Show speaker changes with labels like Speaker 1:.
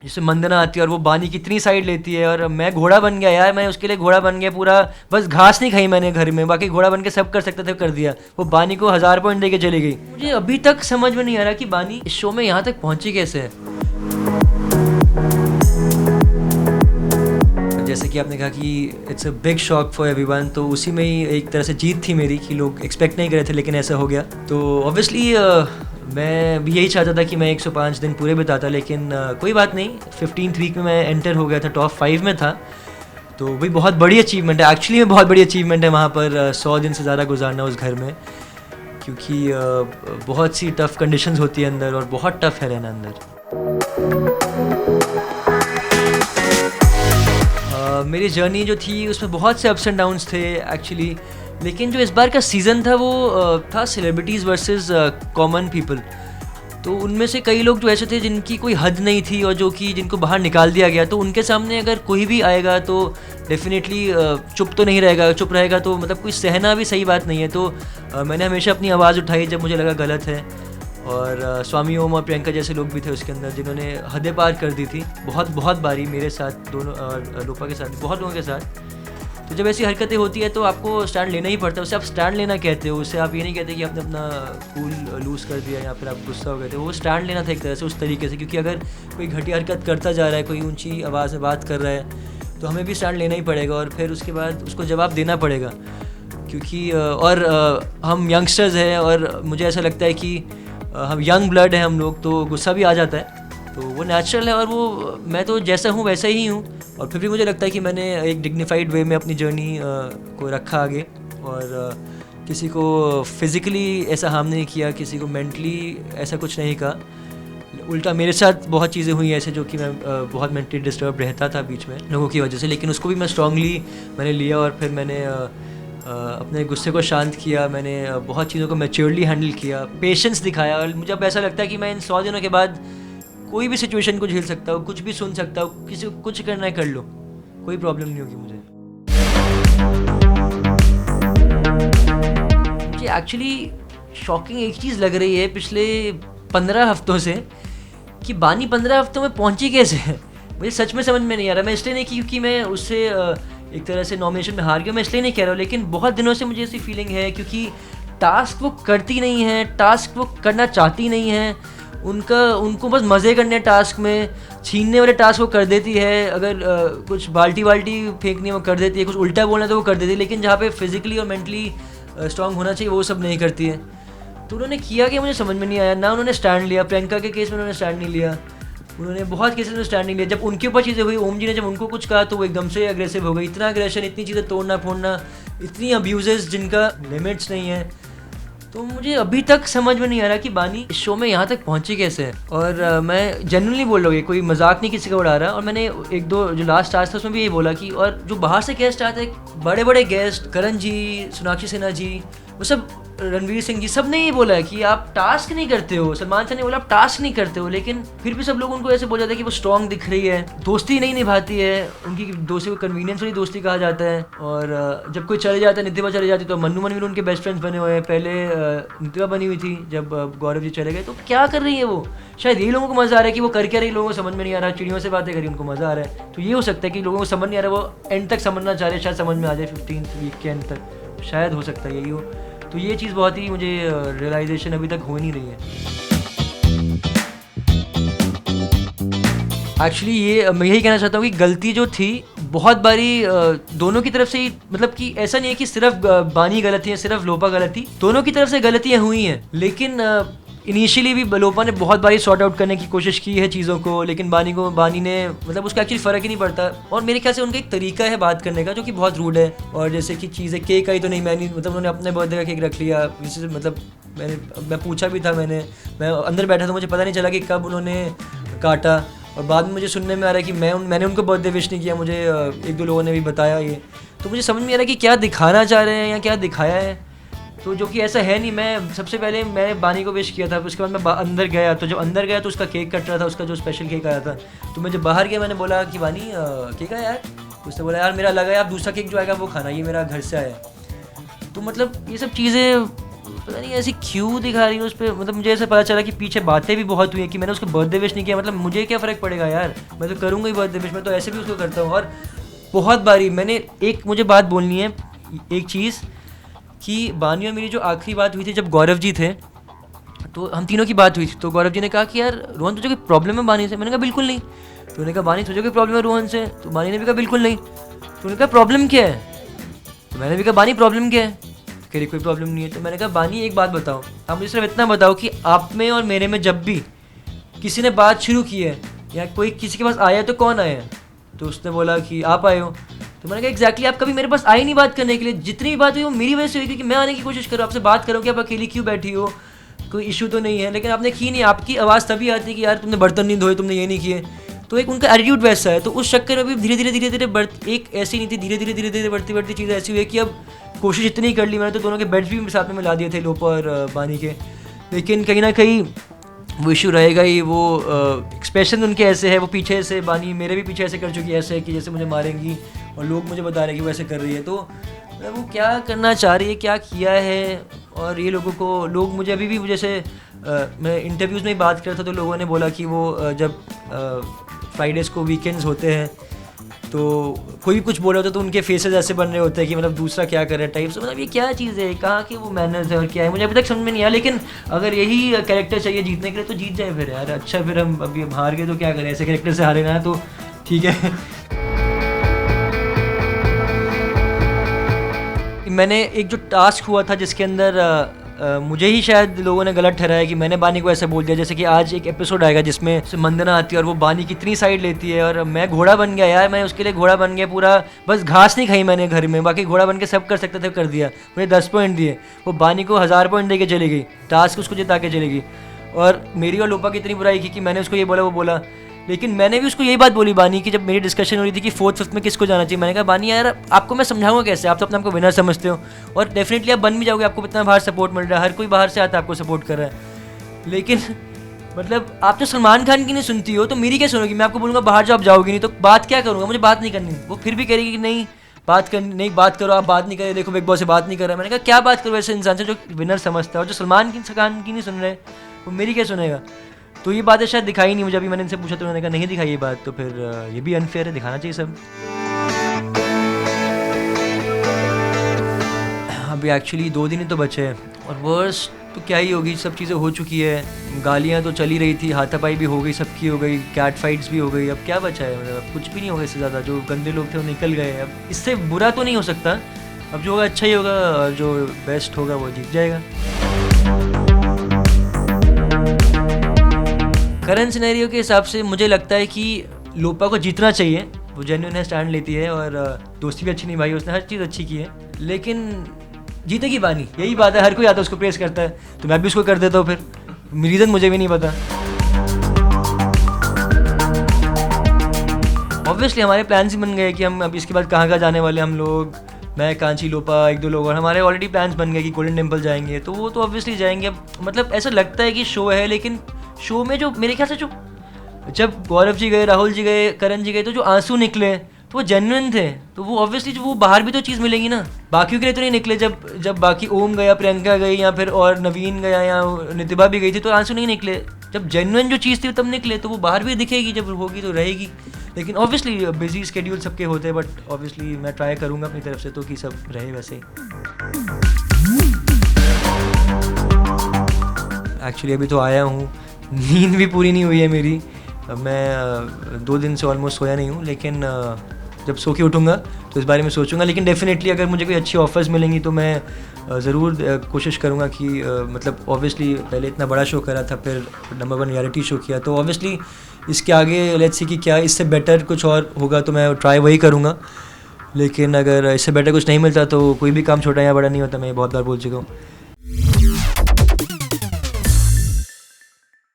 Speaker 1: जैसे मंदना आती है और वो बानी कितनी साइड लेती है, और मैं घोड़ा बन गया यार, मैं उसके लिए घोड़ा बन गया पूरा। बस घास नहीं खाई मैंने घर में, बाकी घोड़ा बन के सब कर सकता था, कर दिया। वो बानी को 1000 पॉइंट दे के चली गई। मुझे अभी तक समझ में नहीं आ रहा कि बानी इस शो में यहाँ तक पहुँची कैसे है। जैसे कि आपने कहा कि it's a big shock for everyone, तो उसी में ही एक तरह से जीत थी मेरी कि लोग एक्सपेक्ट नहीं कर रहे थे लेकिन ऐसा हो गया। तो ऑब्वियसली मैं भी यही चाहता था कि मैं 105 दिन पूरे बिताता, लेकिन कोई बात नहीं, 15th वीक में मैं एंटर हो गया था, टॉप 5 में था। तो वही बहुत बड़ी अचीवमेंट है, एक्चुअली में बहुत बड़ी अचीवमेंट है वहाँ पर 100 दिन से ज़्यादा गुजारना उस घर में, क्योंकि बहुत सी टफ़ कंडीशंस होती है अंदर और बहुत टफ़ है रहना अंदर। मेरी जर्नी जो थी उसमें बहुत से अप्स एंड डाउन्स थे एक्चुअली, लेकिन जो इस बार का सीज़न था वो था सेलिब्रिटीज़ वर्सेस कॉमन पीपल। तो उनमें से कई लोग जो ऐसे थे जिनकी कोई हद नहीं थी और जो कि जिनको बाहर निकाल दिया गया, तो उनके सामने अगर कोई भी आएगा तो डेफिनेटली चुप तो नहीं रहेगा, चुप रहेगा तो मतलब कोई सहना भी सही बात नहीं है। तो मैंने हमेशा अपनी आवाज़ उठाई जब मुझे लगा गलत है, और स्वामी ओम और प्रियंका जैसे लोग भी थे उसके अंदर जिन्होंने हदें पार कर दी थी बहुत बारी मेरे साथ, दोनों और लोपा के साथ, बहुत लोगों के साथ। तो जब ऐसी हरकतें होती है तो आपको स्टैंड लेना ही पड़ता है। उसे आप स्टैंड लेना कहते हो, उससे आप ये नहीं कहते कि आपने अपना कूल लूज़ कर दिया या फिर आप गुस्सा हो गए थे। वो स्टैंड लेना था एक तरह से उस तरीके से, क्योंकि अगर कोई घटिया हरकत करता जा रहा है, कोई ऊंची आवाज़ में बात कर रहा है, तो हमें भी स्टैंड लेना ही पड़ेगा और फिर उसके बाद उसको जवाब देना पड़ेगा। क्योंकि और हम यंगस्टर्स हैं और मुझे ऐसा लगता है कि हम यंग ब्लड है हम लोग, तो गुस्सा भी आ जाता है, तो वो नेचुरल है। और वो मैं तो जैसा हूँ वैसा ही हूँ, और फिर भी मुझे लगता है कि मैंने एक डिग्निफाइड वे में अपनी जर्नी को रखा आगे, और किसी को फिज़िकली ऐसा हार्म नहीं किया, किसी को मेंटली ऐसा कुछ नहीं कहा। उल्टा मेरे साथ बहुत चीज़ें हुई ऐसे जो कि मैं बहुत मेंटली डिस्टर्ब रहता था बीच में लोगों की वजह से, लेकिन उसको भी मैं स्ट्रांगली मैंने लिया और फिर मैंने अपने गुस्से को शांत किया। मैंने बहुत चीज़ों को मैच्योरली हैंडल किया, पेशेंस दिखाया, और मुझे अब ऐसा लगता है कि मैं इन 100 दिनों के बाद कोई भी सिचुएशन को झेल सकता हूँ, कुछ भी सुन सकता हूँ, किसी को कुछ करना है कर लो, कोई प्रॉब्लम नहीं होगी मुझे। मुझे एक्चुअली शॉकिंग एक चीज़ लग रही है पिछले 15 हफ्तों से कि बानी 15 हफ्तों में पहुंची कैसे है। मुझे सच में समझ में नहीं आ रहा। मैं इसलिए नहीं क्योंकि मैं उससे एक तरह से नॉमिनेशन में हार गया, मैं इसलिए नहीं कह रहा हूँ, लेकिन बहुत दिनों से मुझे ऐसी फीलिंग है क्योंकि टास्क वो करती नहीं है, टास्क वो करना चाहती नहीं है, उनको बस मज़े करने टास्क में, छीनने वाले टास्क वो कर देती है, अगर कुछ बाल्टी फेंकनी है वो कर देती है, कुछ उल्टा बोलना तो वो कर देती है, लेकिन जहाँ पे फिजिकली और मेंटली स्ट्रांग होना चाहिए वो सब नहीं करती है। तो उन्होंने किया कि मुझे समझ में नहीं आया। ना उन्होंने स्टैंड लिया, प्रियंका के केस में उन्होंने स्टैंड नहीं लिया, उन्होंने बहुत केसेस में स्टैंड नहीं लिया। जब उनके ऊपर चीज़ें हुई, ओम जी ने जब उनको कुछ कहा तो वो एकदम से अग्रेसिव हो गई। इतना अग्रेशन, इतनी चीज़ें तोड़ना फोड़ना, इतनी अब्यूजेस जिनका लिमिट्स नहीं है। तो मुझे अभी तक समझ में नहीं आ रहा कि बानी इस शो में यहाँ तक पहुँची कैसे है। और मैं जेन्युइनली बोल रहा हूँ, ये कोई मजाक नहीं किसी का उड़ा रहा। और मैंने एक दो जो लास्ट टास्क था उसमें भी यही बोला कि, और जो बाहर से गेस्ट आते हैं, बड़े बड़े गेस्ट, करण जी, सोनाक्षी सिन्हा जी, वो सब, रणवीर सिंह जी, सब ने ये बोला है कि आप टास्क नहीं करते हो। सलमान खान ने बोला आप टास्क नहीं करते हो, लेकिन फिर भी सब लोग उनको ऐसे बोल जाते हैं कि वो स्ट्रॉन्ग दिख रही है, दोस्ती नहीं निभाती है, उनकी दोस्ती को कन्वीनियंस वाली दोस्ती कहा जाता है। और जब कोई चले जाता है, नितिबा चले जाती तो मन्नू मनवीर उनके बेस्ट फ्रेंड्स बने हुए हैं। पहले नितिबा बनी हुई थी जब गौरव जी चले गए। तो क्या कर रही है वो? शायद यही लोगों को मज़ा आ रहा है कि वो कर क्या रही, लोगों को समझ में नहीं आ रहा। चिड़ियों से बातें करी, उनको मज़ा आ रहा है। तो ये हो सकता है कि लोगों को समझ नहीं आ रहा, वो एंड तक समझना चाह रहे हैं, शायद समझ में आ जाए 15th वीक के एंड तक, शायद हो सकता है यही हो। तो ये चीज़ बहुत ही मुझे रियलाइजेशन अभी तक हो नहीं रही है। एक्चुअली ये मैं यही कहना चाहता हूँ कि गलती जो थी बहुत बारी दोनों की तरफ से ही, मतलब कि ऐसा नहीं है कि सिर्फ बानी गलत है, सिर्फ लोपा गलत थी, दोनों की तरफ से गलतियाँ हुई हैं। लेकिन इनिशियली भी लोपा ने बहुत बारी सॉर्ट आउट करने की कोशिश की है चीज़ों को, लेकिन बानी ने मतलब उसका एक्चुअली फ़र्क ही नहीं पड़ता। और मेरे ख्याल से उनका एक तरीका है बात करने का जो कि बहुत रूड है। और जैसे कि चीज़ें केक आई तो नहीं, मैंने मतलब उन्होंने अपने बर्थडे का केक रख लिया, जिससे मतलब मैं पूछा भी था, मैं अंदर बैठा था, मुझे पता नहीं चला कि कब उन्होंने काटा। और बाद में मुझे सुनने में आ रहा है कि मैंने उनको बर्थडे विश नहीं किया, मुझे एक दो लोगों ने भी बताया ये। तो मुझे समझ में आ रहा है कि क्या दिखाना चाह रहे हैं या क्या दिखाया है, तो जो कि ऐसा है नहीं। मैं सबसे पहले मैंने बानी को विश किया था, उसके बाद मैं अंदर गया, तो जब अंदर गया तो उसका केक कट रहा था, उसका जो स्पेशल केक आया था। तो मैं जब बाहर गया मैंने बोला कि बानी केक आया यार, उसने बोला यार मेरा लगा यार दूसरा केक जो आएगा वो खाना, ये मेरा घर से आया। तो मतलब ये सब चीज़ें पता नहीं ऐसी क्यों दिखा रही है उस पर। मतलब मुझे ऐसा पता चला कि पीछे बातें भी बहुत हुई है कि मैंने उसको बर्थडे विश नहीं किया। मतलब मुझे क्या फ़र्क पड़ेगा यार, मैं तो करूँगा ही बर्थडे विश, मैं तो ऐसे भी उसको करता हूँ। और बहुत बारी मैंने मुझे बात बोलनी है, एक चीज़ कि बानी और मेरी जो आखिरी बात हुई थी जब गौरव जी थे, तो हम तीनों की बात हुई थी। तो गौरव जी ने कहा कि यार रोहन तुझे कोई प्रॉब्लम है बानी से? मैंने कहा बिल्कुल नहीं। तो उन्होंने कहा बानी तुझे कोई प्रॉब्लम है रोहन से? तो बानी ने भी कहा बिल्कुल नहीं। तो उन्होंने कहा प्रॉब्लम क्या है? तो मैंने भी कहा बानी प्रॉब्लम क्या है? कह रही कोई प्रॉब्लम नहीं है। तो मैंने कहा बानी एक बात बताओ, आप मुझे सिर्फ इतना बताओ कि आप में और मेरे में जब भी किसी ने बात शुरू की है या कोई किसी के पास आया है तो कौन आया है? तो उसने बोला कि आप आए हो। तो मैंने कहा एग्जैक्टली आप कभी मेरे पास आए नहीं बात करने के लिए। जितनी भी बात हुई वो मेरी वजह से हुई, क्योंकि मैं आने की कोशिश करूँ, आपसे बात करूँ कि आप अकेली क्यों बैठी हो, कोई इशू तो नहीं है। लेकिन आपने की नहीं। आपकी आवाज़ तभी आती है कि यार तुमने बर्तन नहीं धोए, तुमने ये नहीं किए। तो एक उनका एटीट्यूड वैसा है। तो उस चक्कर में भी धीरे धीरे एक ऐसी नहीं थी, धीरे धीरे बढ़ती चीज़ ऐसी हुई है कि अब कोशिश इतनी कर ली मैंने, तो दोनों के बेड्स भी साथ में मिला दिए थे, लोपा और बानी के। लेकिन कहीं ना कहीं वो इशू रहेगा ही। वो एक्सप्रेशन उनके ऐसे है, वो पीछे से बानी मेरे भी पीछे ऐसे कर चुकी है, ऐसे है कि जैसे मुझे मारेंगी, और लोग मुझे बता रहे हैं कि वो ऐसे कर रही है। तो मतलब वो क्या करना चाह रही है, क्या किया है। और ये लोग मुझे अभी भी जैसे मैं इंटरव्यूज़ में बात कर रहा था तो लोगों ने बोला कि वो जब फ्राइडेज़ को वीकेंड्स होते हैं तो कोई भी कुछ बोल रहा होता है तो उनके फेसेस ऐसे बन रहे होते हैं कि मतलब दूसरा क्या कर रहा है टाइप से। मतलब ये क्या चीज़ है, कहाँ के वो मैनर्स है और क्या है, मुझे अभी तक समझ में नहीं आया। लेकिन अगर यही कैरेक्टर चाहिए जीतने के लिए तो जीत जाए फिर यार। अच्छा फिर हम अभी हार गए तो क्या करें, ऐसे कैरेक्टर से हारे ना तो ठीक है। मैंने एक जो टास्क हुआ था जिसके अंदर मुझे ही शायद लोगों ने गलत ठहराया कि मैंने बानी को ऐसे बोल दिया। जैसे कि आज एक एपिसोड आएगा जिसमें मंदना आती है और वो बानी की इतनी साइड लेती है और मैं घोड़ा बन गया यार। मैं उसके लिए घोड़ा बन गया पूरा, बस घास नहीं खाई मैंने घर में, बाकी घोड़ा बन के सब कर सकते थे, कर दिया। मुझे 10 पॉइंट दिए, वो बानी को 1000 पॉइंट दे के चली गई, टास्क उसको जिता के चली गई। और मेरी और लोपा की इतनी बुराई की कि मैंने उसको ये बोला वो बोला। लेकिन मैंने भी उसको यही बात बोली बानी की, जब मेरी डिस्कशन हो रही थी कि 4th 5th में किसको जाना चाहिए। मैंने कहा बानी यार आपको मैं समझाऊंगा कैसे, आप तो अपने आपको विनर समझते हो और डेफिनेटली आप बन भी जाओगे, आपको इतना बाहर सपोर्ट मिल रहा है, हर कोई बाहर से आता है आपको सपोर्ट कर रहा है। लेकिन मतलब आप तो सलमान खान की नहीं सुनती हो तो मेरी क्या सुनोगी? मैं आपको बोलूँगा बाहर जाओ, आप जाओगी नहीं तो बात क्या करूँगा? मुझे बात नहीं करनी। वो फिर भी कहेगी कि नहीं बात करनी, नहीं बात करो, आप बात नहीं करें, देखो बिग बॉस से बात नहीं कर रहा। मैंने कहा क्या बात करो ऐसे इंसान से जो विनर समझता है, और जो सलमान खान की नहीं सुन रहे वो मेरी क्या सुनेगा? तो ये बातें शायद दिखाई नहीं मुझे। अभी मैंने इनसे पूछा तो उन्होंने कहा नहीं दिखाई ये बात। तो फिर ये भी अनफेयर है, दिखाना चाहिए सब। अभी एक्चुअली 2 दिन ही तो बचे हैं और वर्स तो क्या ही होगी, सब चीज़ें हो चुकी है। गालियाँ तो चली रही थी, हाथापाई भी हो गई, सबकी हो गई, कैट फाइट्स भी हो गई। अब क्या बचा है? मतलब अब कुछ भी नहीं होगा इससे ज़्यादा। जो गंदे लोग थे वो निकल गए। अब इससे बुरा तो नहीं हो सकता। अब जो होगा अच्छा ही होगा और जो बेस्ट होगा वो जीत जाएगा। करंट सिनेरियो के हिसाब से मुझे लगता है कि लोपा को जीतना चाहिए। वो जेन्युइन है, स्टैंड लेती है और दोस्ती भी अच्छी निभाई, उसने हर चीज़ अच्छी की है। लेकिन जीतेगी बानी, यही बात है। हर कोई आता है उसको प्रेस करता है तो मैं भी उसको कर देता हूँ। फिर रीज़न मुझे भी नहीं पता। ऑब्वियसली हमारे प्लान्स ही बन गए कि हम अब इसके बाद कहाँ जाने वाले हम लोग। मैं, कांची, लोपा, 1-2 लोग और हमारे ऑलरेडी प्लान्स बन गए कि गोल्डन टेम्पल जाएंगे। तो वो तो ऑब्वियसली जाएंगे। अब मतलब ऐसा लगता है कि शो है, लेकिन शो में जो मेरे ख्याल से जो जब गौरव जी गए, राहुल जी गए, करण जी गए तो जो आंसू निकले तो वो जेन्युइन थे। तो वो ऑब्वियसली जो वो बाहर भी तो चीज़ मिलेगी ना। बाकियों के लिए तो नहीं निकले। जब बाकी ओम गया, प्रियंका गई या फिर और नवीन गया या नितिबा भी गई थी तो आंसू नहीं निकले। जब जेन्युइन जो चीज़ थी तब निकले। तो वो बाहर भी दिखेगी, जब होगी तो रहेगी। लेकिन ऑब्वियसली बिजी स्केड्यूल सबके होते हैं, बट ऑब्वियसली मैं ट्राई करूँगा अपनी तरफ से तो कि सब रहे वैसे ही। एक्चुअली अभी तो आया हूँ, नींद भी पूरी नहीं हुई है मेरी। मैं 2 दिन से ऑलमोस्ट सोया नहीं हूँ। लेकिन जब सो के उठूँगा तो इस बारे में सोचूंगा। लेकिन डेफिनेटली अगर मुझे कोई अच्छी ऑफर्स मिलेंगी तो मैं ज़रूर कोशिश करूँगा कि मतलब ऑब्वियसली पहले इतना बड़ा शो करा था, फिर नंबर 1 रियलिटी शो किया, तो ऑब्वियसली इसके आगे लेट्स सी कि क्या इससे बेटर कुछ और होगा तो मैं ट्राई वही करूँगा। लेकिन अगर इससे बेटर कुछ नहीं मिलता तो कोई भी काम छोटा या बड़ा नहीं होता, मैं बहुत बार बोल चुका हूँ।